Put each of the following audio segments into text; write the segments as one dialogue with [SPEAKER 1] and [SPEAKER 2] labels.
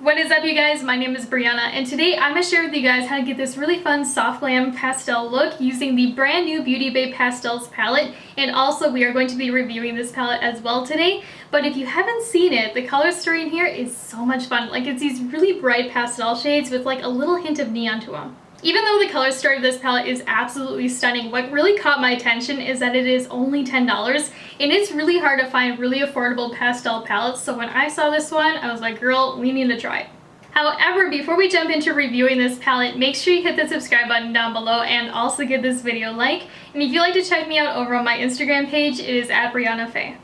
[SPEAKER 1] What is up, you guys? My name is Breyonna, and today I'm going to share with you guys how to get this really fun soft glam pastel look using the brand new Beauty Bay Pastels palette. And also we are going to be reviewing this palette as well today. But if you haven't seen it, the color story in here is so much fun. Like, it's these really bright pastel shades with like a little hint of neon to them. Even though the color story of this palette is absolutely stunning, what really caught my attention is that it is only $10, and it's really hard to find really affordable pastel palettes, so when I saw this one, I was like, girl, we need to try it. However, before we jump into reviewing this palette, make sure you hit the subscribe button down below and also give this video a like. And if you'd like to check me out over on my Instagram page, it is at Breyonna.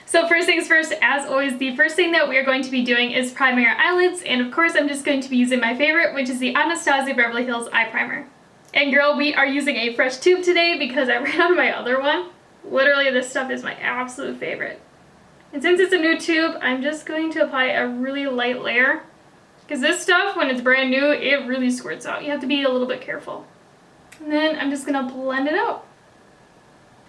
[SPEAKER 1] So first things first, as always, the first thing that we are going to be doing is priming our eyelids, and of course I'm just going to be using my favorite, which is the Anastasia Beverly Hills Eye Primer. And girl, we are using a fresh tube today because I ran out of my other one. Literally, this stuff is my absolute favorite. And since it's a new tube, I'm just going to apply a really light layer, because this stuff, when it's brand new, it really squirts out. You have to be a little bit careful. And then I'm just going to blend it out.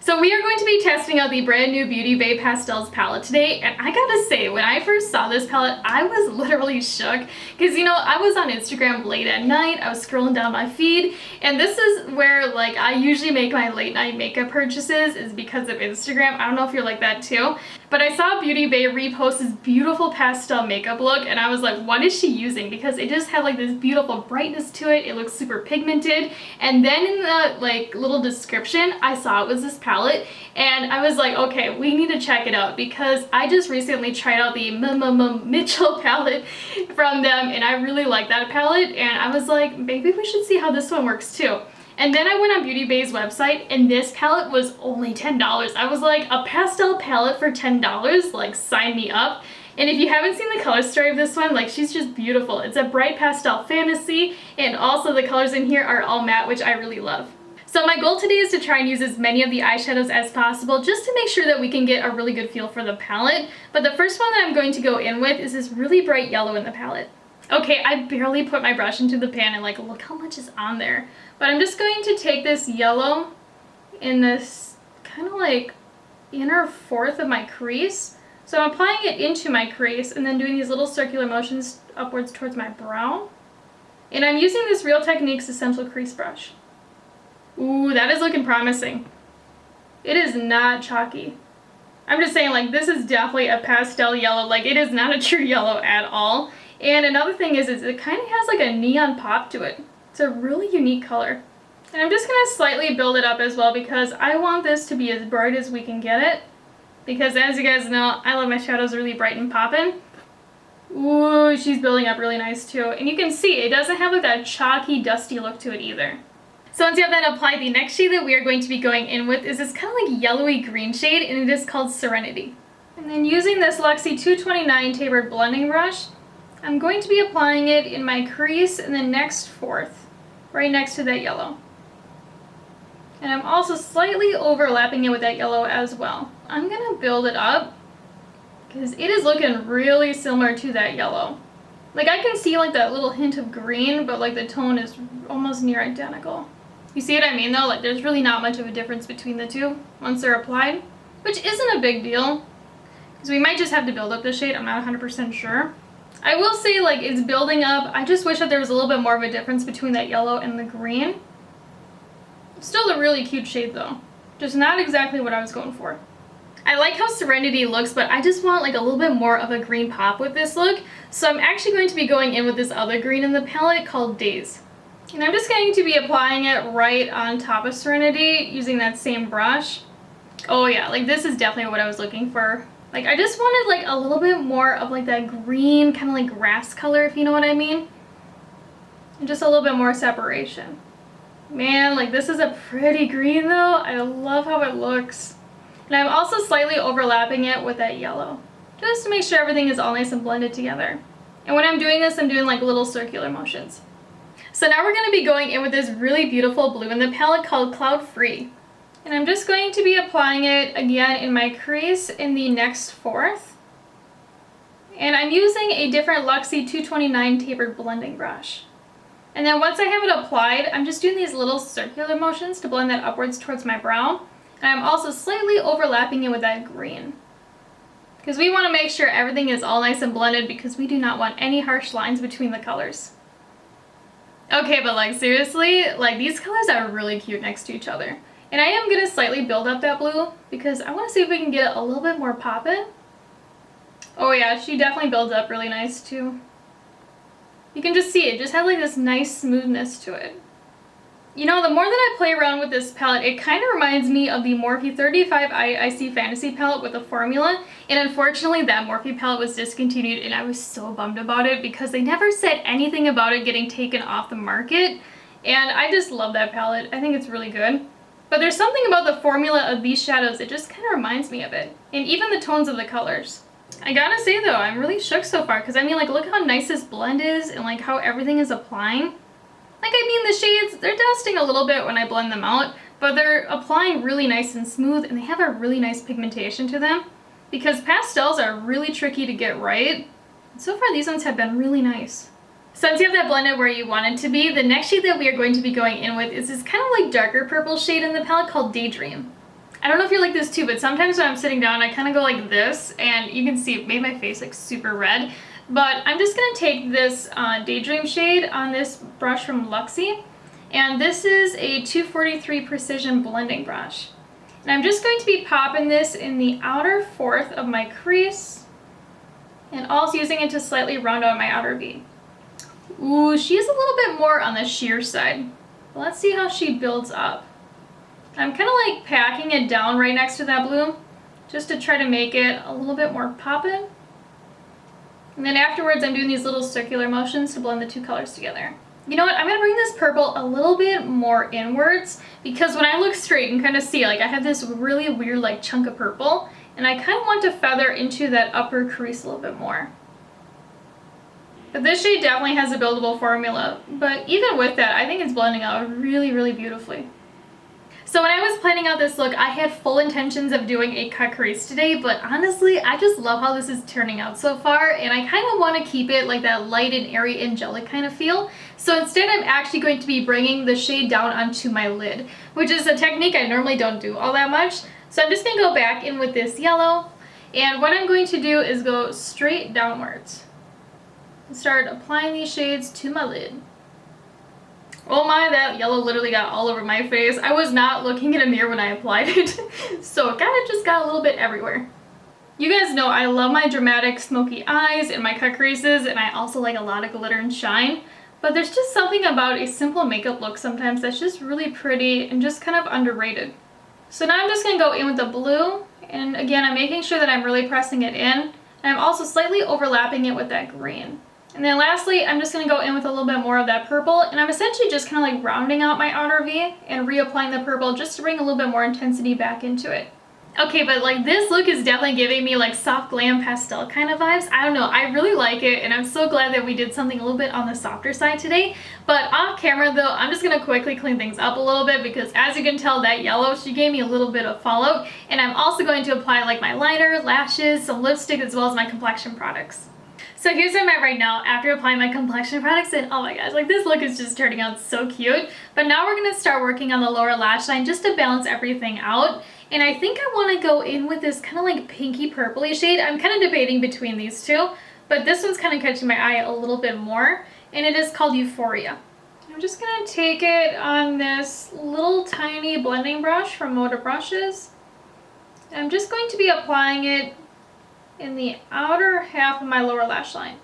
[SPEAKER 1] So we are going to be testing out the brand new Beauty Bay Pastels palette today, and I gotta say, when I first saw this palette, I was literally shook, because you know, I was on Instagram late at night, I was scrolling down my feed, and this is where like I usually make my late night makeup purchases, is because of Instagram. I don't know if you're like that too, but I saw Beauty Bay repost this beautiful pastel makeup look, and I was like, what is she using? Because it just had like this beautiful brightness to it, it looks super pigmented, and then in the like little description, I saw it was this palette, and I was like, okay, we need to check it out, because I just recently tried out the Mitchell palette from them, and I really like that palette, and I was like, maybe we should see how this one works too. And then I went on Beauty Bay's website, and this palette was only $10. I was like, a pastel palette for $10? Like, sign me up. And if you haven't seen the color story of this one, like, she's just beautiful. It's a bright pastel fantasy, and also the colors in here are all matte, which I really love. So my goal today is to try and use as many of the eyeshadows as possible, just to make sure that we can get a really good feel for the palette. But the first one that I'm going to go in with is this really bright yellow in the palette. Okay, I barely put my brush into the pan, and like, look how much is on there. But I'm just going to take this yellow in this kind of like inner fourth of my crease. So I'm applying it into my crease and then doing these little circular motions upwards towards my brow. And I'm using this Real Techniques Essential Crease Brush. Ooh, that is looking promising. It is not chalky. I'm just saying, like, this is definitely a pastel yellow. Like, it is not a true yellow at all. And another thing is it kind of has like a neon pop to it. It's a really unique color. And I'm just going to slightly build it up as well, because I want this to be as bright as we can get it. Because as you guys know, I love my shadows really bright and poppin'. Ooh, she's building up really nice too. And you can see it doesn't have like that chalky, dusty look to it either. So once you have that applied, the next shade that we are going to be going in with is this kind of like yellowy green shade, and it is called Serenity. And then using this Luxie 229 tapered blending brush, I'm going to be applying it in my crease in the next fourth, right next to that yellow. And I'm also slightly overlapping it with that yellow as well. I'm going to build it up, because it is looking really similar to that yellow. Like, I can see like that little hint of green, but like the tone is almost near identical. You see what I mean though? Like, there's really not much of a difference between the two once they're applied, which isn't a big deal, because we might just have to build up the shade. I'm not 100% sure. I will say, like, it's building up. I just wish that there was a little bit more of a difference between that yellow and the green. Still a really cute shade though. Just not exactly what I was going for. I like how Serenity looks, but I just want like a little bit more of a green pop with this look. So I'm actually going to be going in with this other green in the palette called Days. And I'm just going to be applying it right on top of Serenity using that same brush. Oh yeah, like this is definitely what I was looking for. Like, I just wanted like a little bit more of like that green kind of like grass color, if you know what I mean. And just a little bit more separation. Man, like, this is a pretty green though. I love how it looks. And I'm also slightly overlapping it with that yellow, just to make sure everything is all nice and blended together. And when I'm doing this, I'm doing like little circular motions. So now we're going to be going in with this really beautiful blue in the palette called Cloud Free. And I'm just going to be applying it again in my crease in the next fourth. And I'm using a different Luxie 229 tapered blending brush. And then once I have it applied, I'm just doing these little circular motions to blend that upwards towards my brow. And I'm also slightly overlapping it with that green. because we want to make sure everything is all nice and blended because we do not want any harsh lines between the colors. Okay, but like seriously, like these colors are really cute next to each other. And I am going to slightly build up that blue because I want to see if we can get a little bit more poppin'. Oh yeah, she definitely builds up really nice too. You can just see it just has like this nice smoothness to it. You know, the more that I play around with this palette, it kind of reminds me of the Morphe 35 IC Fantasy palette with the formula. And unfortunately, that Morphe palette was discontinued and I was so bummed about it because they never said anything about it getting taken off the market. And I just love that palette. I think it's really good. But there's something about the formula of these shadows, it just kind of reminds me of it. And even the tones of the colors. I gotta say though, I'm really shook so far because I mean like look how nice this blend is and like how everything is applying. Like I mean the shades, they're dusting a little bit when I blend them out, but they're applying really nice and smooth and they have a really nice pigmentation to them because pastels are really tricky to get right. And so far these ones have been really nice. Since you have that blended where you want it to be, the next shade that we are going to be going in with is this kind of like darker purple shade in the palette called Daydream. I don't know if you're like this too, but sometimes when I'm sitting down I kind of go like this and you can see it made my face like super red. But I'm just going to take this Daydream shade on this brush from Luxie. And this is a 243 Precision Blending Brush. And I'm just going to be popping this in the outer fourth of my crease. And also using it to slightly round out my outer V. Ooh, she is a little bit more on the sheer side. But let's see how she builds up. I'm kind of like packing it down right next to that blue. Just to try to make it a little bit more poppin'. And then afterwards I'm doing these little circular motions to blend the two colors together. You know what, I'm going to bring this purple a little bit more inwards because when I look straight and kind of see like I have this really weird like chunk of purple and I kind of want to feather into that upper crease a little bit more. But this shade definitely has a buildable formula, but even with that I think it's blending out really, really beautifully. So when I was planning out this look, I had full intentions of doing a cut crease today, but honestly, I just love how this is turning out so far, and I kind of want to keep it like that light and airy angelic kind of feel. So instead, I'm actually going to be bringing the shade down onto my lid, which is a technique I normally don't do all that much. So I'm just going to go back in with this yellow, and what I'm going to do is go straight downwards and start applying these shades to my lid. Oh my, that yellow literally got all over my face. I was not looking in a mirror when I applied it, so it kind of just got a little bit everywhere. You guys know I love my dramatic smoky eyes and my cut creases, and I also like a lot of glitter and shine, but there's just something about a simple makeup look sometimes that's just really pretty and just kind of underrated. So now I'm just going to go in with the blue, and again I'm making sure that I'm really pressing it in, and I'm also slightly overlapping it with that green. And then lastly, I'm just going to go in with a little bit more of that purple, and I'm essentially just kind of like rounding out my outer V and reapplying the purple just to bring a little bit more intensity back into it. Okay, but like this look is definitely giving me like soft glam pastel kind of vibes. I don't know, I really like it, and I'm so glad that we did something a little bit on the softer side today. But off camera though, I'm just going to quickly clean things up a little bit because as you can tell, that yellow, she gave me a little bit of fallout, and I'm also going to apply like my liner, lashes, some lipstick, as well as my complexion products. So here's where I'm at right now after applying my complexion products, and oh my gosh, like this look is just turning out so cute. But now we're going to start working on the lower lash line just to balance everything out. And I think I want to go in with this kind of like pinky purpley shade. I'm kind of debating between these two, but this one's kind of catching my eye a little bit more, and it is called Euphoria. I'm just going to take it on this little tiny blending brush from Moda Brushes. And I'm just going to be applying it in the outer half of my lower lash line.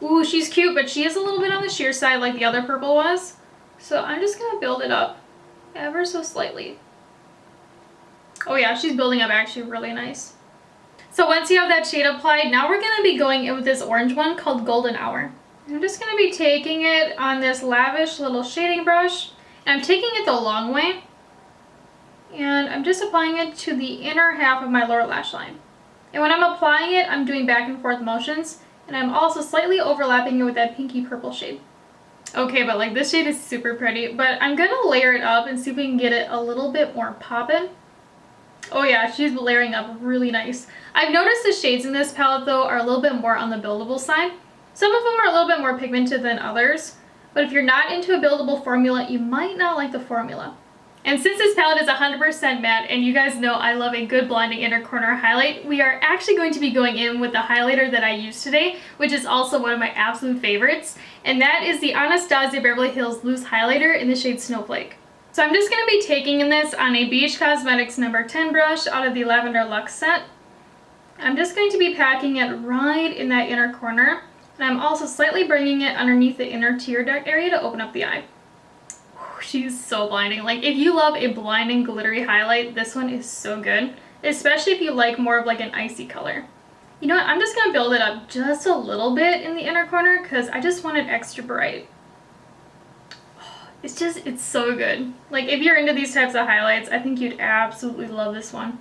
[SPEAKER 1] Ooh, she's cute, but she is a little bit on the sheer side like the other purple was. So I'm just going to build it up ever so slightly. Oh yeah, she's building up actually really nice. So once you have that shade applied, now we're going to be going in with this orange one called Golden Hour. I'm just going to be taking it on this lavish little shading brush, and I'm taking it the long way. And I'm just applying it to the inner half of my lower lash line. And when I'm applying it, I'm doing back and forth motions, and I'm also slightly overlapping it with that pinky purple shade. Okay, but like this shade is super pretty, but I'm gonna layer it up and see if we can get it a little bit more poppin'. Oh yeah, she's layering up really nice. I've noticed the shades in this palette though are a little bit more on the buildable side. Some of them are a little bit more pigmented than others, but if you're not into a buildable formula, you might not like the formula. And since this palette is 100% matte, and you guys know I love a good blinding inner corner highlight, we are actually going to be going in with the highlighter that I used today, which is also one of my absolute favorites, and that is the Anastasia Beverly Hills Loose Highlighter in the shade Snowflake. So I'm just going to be taking in this on a Beach Cosmetics number 10 brush out of the Lavender Luxe set. I'm just going to be packing it right in that inner corner, and I'm also slightly bringing it underneath the inner tear duct area to open up the eye. She's so blinding. Like, if you love a blinding glittery highlight, this one is so good, especially if you like more of like an icy color. You know what, I'm just gonna build it up just a little bit in the inner corner because I just want it extra bright. It's so good. Like, if you're into these types of highlights, I think you'd absolutely love this one.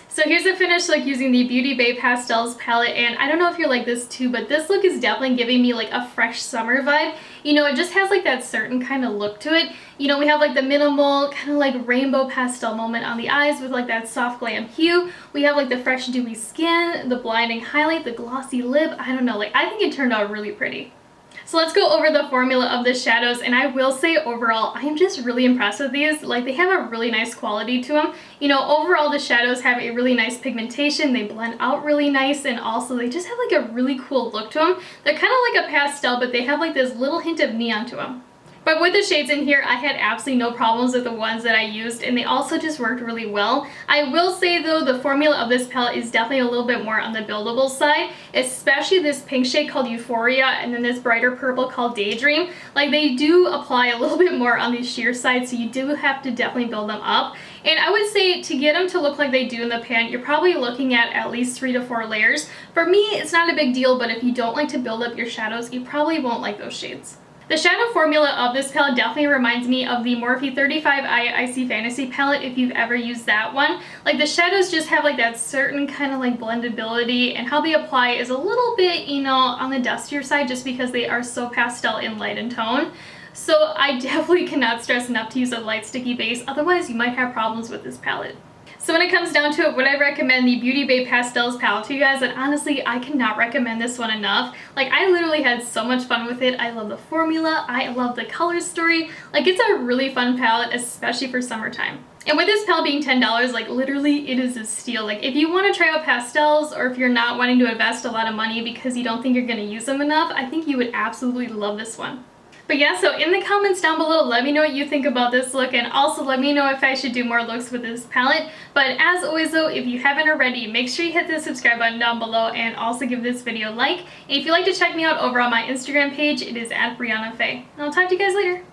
[SPEAKER 1] So here's the finished look using the Beauty Bay Pastels palette, and I don't know if you're like this too, but this look is definitely giving me like a fresh summer vibe. You know, it just has like that certain kind of look to it. You know, we have like the minimal kind of like rainbow pastel moment on the eyes with like that soft glam hue. We have like the fresh dewy skin, the blinding highlight, the glossy lip. I don't know, like I think it turned out really pretty. So let's go over the formula of the shadows, and I will say overall I am just really impressed with these. Like, they have a really nice quality to them. You know, overall the shadows have a really nice pigmentation, they blend out really nice, and also they just have like a really cool look to them. They're kind of like a pastel, but they have like this little hint of neon to them. But with the shades in here, I had absolutely no problems with the ones that I used, and they also just worked really well. I will say though, the formula of this palette is definitely a little bit more on the buildable side, especially this pink shade called Euphoria and then this brighter purple called Daydream. Like, they do apply a little bit more on the sheer side, so you do have to definitely build them up. And I would say to get them to look like they do in the pan, you're probably looking at least 3 to 4 layers. For me, it's not a big deal, but if you don't like to build up your shadows, you probably won't like those shades. The shadow formula of this palette definitely reminds me of the Morphe 35i Icy Fantasy palette, if you've ever used that one. Like, the shadows just have like that certain kind of like blendability, and how they apply is a little bit, you know, on the dustier side just because they are so pastel in light and tone. So I definitely cannot stress enough to use a light sticky base, otherwise you might have problems with this palette. So when it comes down to it, would I recommend the Beauty Bay Pastels palette to you guys? And honestly, I cannot recommend this one enough. Like, I literally had so much fun with it. I love the formula, I love the color story. Like, it's a really fun palette, especially for summertime. And with this palette being $10, like, literally it is a steal. Like, if you want to try out pastels, or if you're not wanting to invest a lot of money because you don't think you're going to use them enough, I think you would absolutely love this one. But yeah, so in the comments down below, let me know what you think about this look, and also let me know if I should do more looks with this palette. But as always though, if you haven't already, make sure you hit the subscribe button down below, and also give this video a like. And if you'd like to check me out over on my Instagram page, it is @BreyonnaFaye. And I'll talk to you guys later.